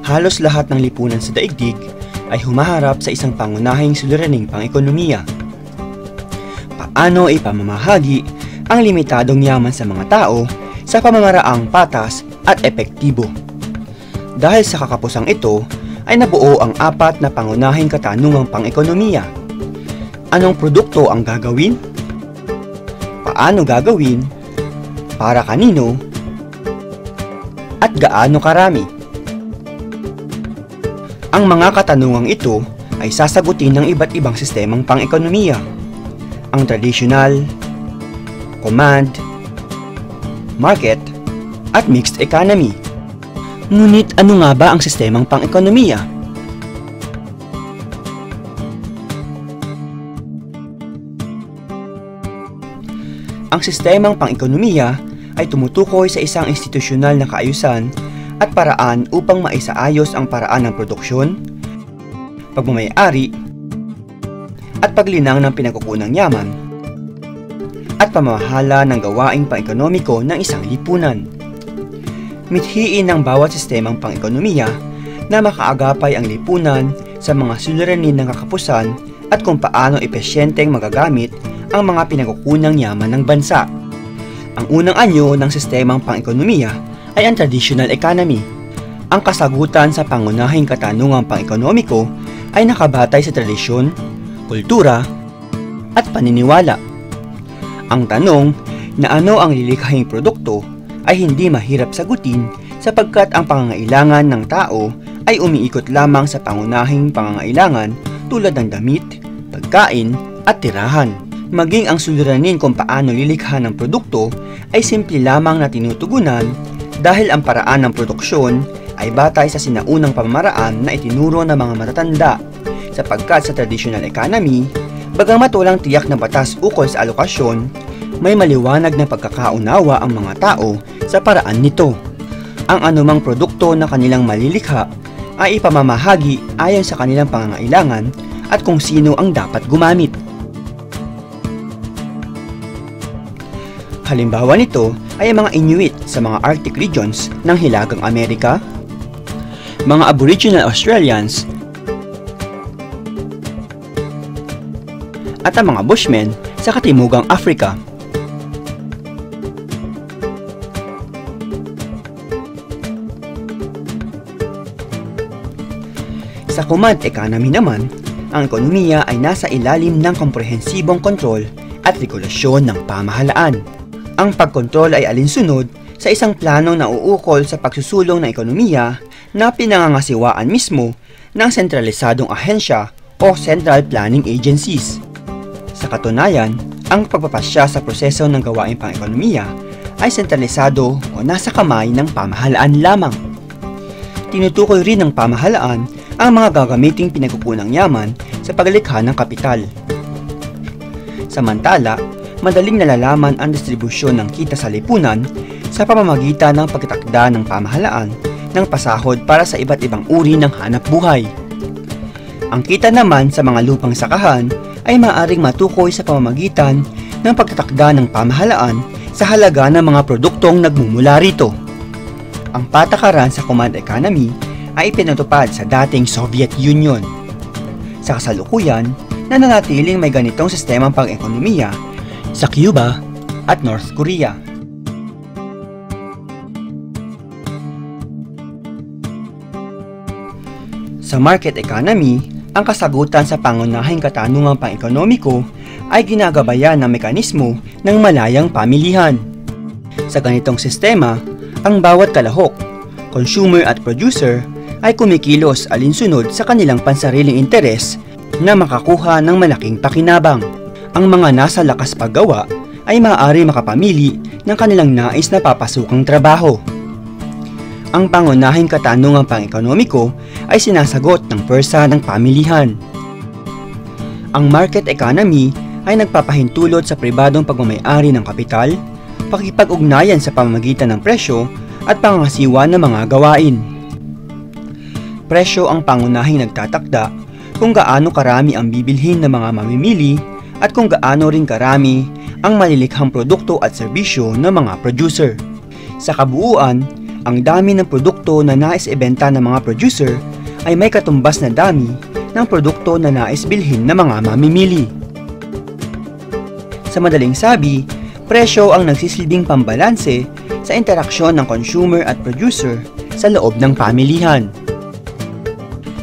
Halos lahat ng lipunan sa daigdig ay humaharap sa isang pangunahing suliraning pang-ekonomiya. Paano ipamamahagi ang limitadong yaman sa mga tao sa pamamaraang patas at epektibo? Dahil sa kakapusang ito ay nabuo ang apat na pangunahing katanungang pang-ekonomiya. Anong produkto ang gagawin? Paano gagawin? Para kanino? At gaano karami? Ang mga katanungang ito ay sasagutin ng iba't ibang sistemang pang-ekonomiya. Ang traditional, command, market, at mixed economy. Ngunit ano nga ba ang sistemang pang-ekonomiya? Ang sistemang pang-ekonomiya ay tumutukoy sa isang institusyonal na kaayusan at paraan upang maisaayos ang paraan ng produksyon, pagmamay-ari, at paglinang ng pinagkukunang yaman, at pamamahala ng gawaing pang-ekonomiko ng isang lipunan. Mithiin ng bawat sistemang pang-ekonomiya na makaagapay ang lipunan sa mga suliranin ng kakapusan at kung paano epesyenteng magagamit ang mga pinagkukunang yaman ng bansa. Ang unang anyo ng sistemang pang-ekonomiya ay ang traditional economy. Ang kasagutan sa pangunahing katanungang pang-ekonomiko ay nakabatay sa tradisyon, kultura, at paniniwala. Ang tanong na ano ang lilikhahing produkto ay hindi mahirap sagutin sapagkat ang pangangailangan ng tao ay umiikot lamang sa pangunahing pangangailangan tulad ng damit, pagkain, at tirahan. Maging ang suliranin kung paano lilikha ng produkto ay simple lamang na tinutugunan dahil ang paraan ng produksyon ay batay sa sinaunang pamamaraan na itinuro ng mga matatanda sapagkat sa traditional economy, bagamat walang tiyak na batas ukol sa alokasyon, may maliwanag na pagkakaunawa ang mga tao sa paraan nito. Ang anumang produkto na kanilang malilikha ay ipamamahagi ayon sa kanilang pangangailangan at kung sino ang dapat gumamit. Halimbawa nito ay ang mga Inuit sa mga Arctic regions ng Hilagang Amerika, mga Aboriginal Australians, at ang mga Bushmen sa Katimugang Afrika. Sa command economy naman, ang ekonomiya ay nasa ilalim ng komprehensibong kontrol at regulasyon ng pamahalaan. Ang pagkontrol ay alinsunod sa isang plano na uukol sa pagsusulong ng ekonomiya na pinangangasiwaan mismo ng sentralisadong ahensya o Central Planning Agencies. Sa katunayan, ang pagpapasya sa proseso ng gawaing pang-ekonomiya ay sentralisado o nasa kamay ng pamahalaan lamang. Tinutukoy rin ng pamahalaan ang mga gagamiting pinagkukunang yaman sa paglikha ng kapital. Samantala, madaling nalalaman ang distribusyon ng kita sa lipunan sa pamamagitan ng pagtatakda ng pamahalaan ng pasahod para sa iba't ibang uri ng hanap buhay. Ang kita naman sa mga lupang sakahan ay maaaring matukoy sa pamamagitan ng pagtatakda ng pamahalaan sa halaga ng mga produktong nagmumula rito. Ang patakaran sa command economy ay pinatupad sa dating Soviet Union. Sa kasalukuyan, nananatiling may ganitong sistemang pang-ekonomiya sa Cuba at North Korea. Sa market economy, ang kasagutan sa pangunahing katanungang pang-ekonomiko ay ginagabayan ng mekanismo ng malayang pamilihan. Sa ganitong sistema, ang bawat kalahok, consumer at producer ay kumikilos alinsunod sa kanilang pansariling interes na makakuha ng malaking pakinabang. Ang mga nasa lakas paggawa ay maaari makapamili ng kanilang nais na papasukang trabaho. Ang pangunahing katanungang pang-ekonomiko ay sinasagot ng pwersa ng pamilihan. Ang market economy ay nagpapahintulot sa pribadong pagmamay-ari ng kapital, pakikipag-ugnayan sa pamamagitan ng presyo at pangangasiwa ng mga gawain. Presyo ang pangunahing nagtatakda kung gaano karami ang bibilhin ng mga mamimili at kung gaano rin karami ang malilikhang produkto at serbisyo ng mga producer. Sa kabuuan, Ang dami ng produkto na nais ibenta ng mga producer ay may katumbas na dami ng produkto na nais bilhin ng mga mamimili. Sa madaling sabi, presyo ang nagsisilbing pambalanse sa interaksyon ng consumer at producer sa loob ng pamilihan.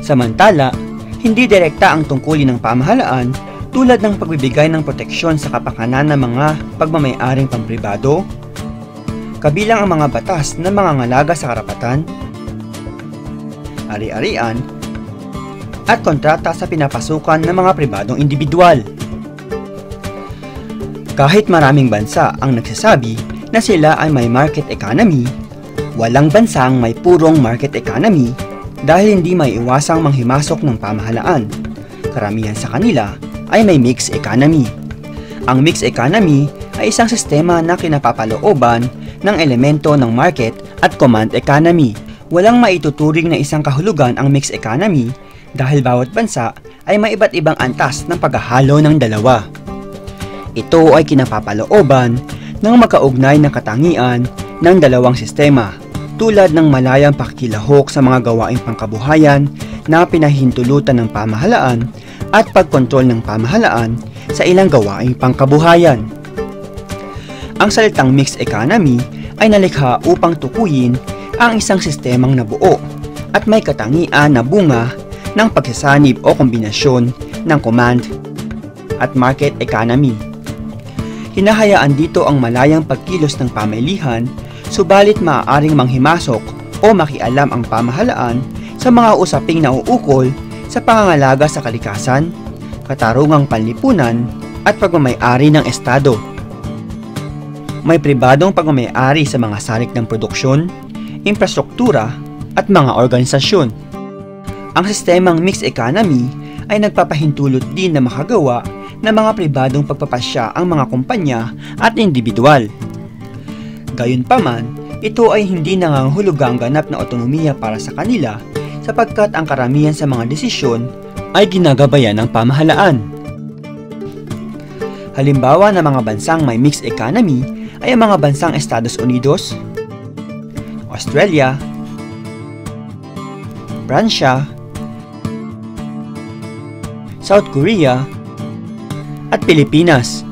Samantala, hindi direkta ang tungkulin ng pamahalaan tulad ng pagbibigay ng proteksyon sa kapakanan ng mga pagmamay-aring pampribado, kabilang ang mga batas na mangangalaga sa karapatan, ari-arian, at kontrata sa pinapasukan ng mga pribadong individual. Kahit maraming bansa ang nagsasabi na sila ay may market economy, walang bansang may purong market economy dahil hindi may iwasang manghimasok ng pamahalaan. Karamihan sa kanila ay may mixed economy. Ang mixed economy ay isang sistema na kinapapalooban ng elemento ng market at command economy. Walang maituturing na isang kahulugan ang mixed economy dahil bawat bansa ay may iba't ibang antas ng paghahalo ng dalawa. Ito ay kinapapalooban ng magkaugnay na katangian ng dalawang sistema tulad ng malayang pakikilahok sa mga gawaing pangkabuhayan na pinahihintulutan ng pamahalaan at pagkontrol ng pamahalaan sa ilang gawaing pangkabuhayan. Ang salitang mixed economy ay nalikha upang tukuyin ang isang sistemang nabuo at may katangian na bunga ng pagsasanib o kombinasyon ng command at market economy. Hinahayaan dito ang malayang pagkilos ng pamilihan, subalit maaaring manghimasok o makialam ang pamahalaan sa mga usaping nauukol sa pangangalaga sa kalikasan, katarungang panlipunan at pagmamay-ari ng estado. May pribadong pagmamay-ari sa mga salik ng produksyon, infrastruktura at mga organisasyon. Ang sistemang mixed economy ay nagpapahintulot din na makagawa ng mga pribadong pagpapasya ang mga kumpanya at individual. Gayunpaman, ito ay hindi nangangahulugang ganap na otonomiya para sa kanila sapagkat ang karamihan sa mga desisyon ay ginagabayan ng pamahalaan. Halimbawa ng mga bansang may mixed economy ay ang mga bansang Estados Unidos, Australia, Pransya, South Korea, at Pilipinas.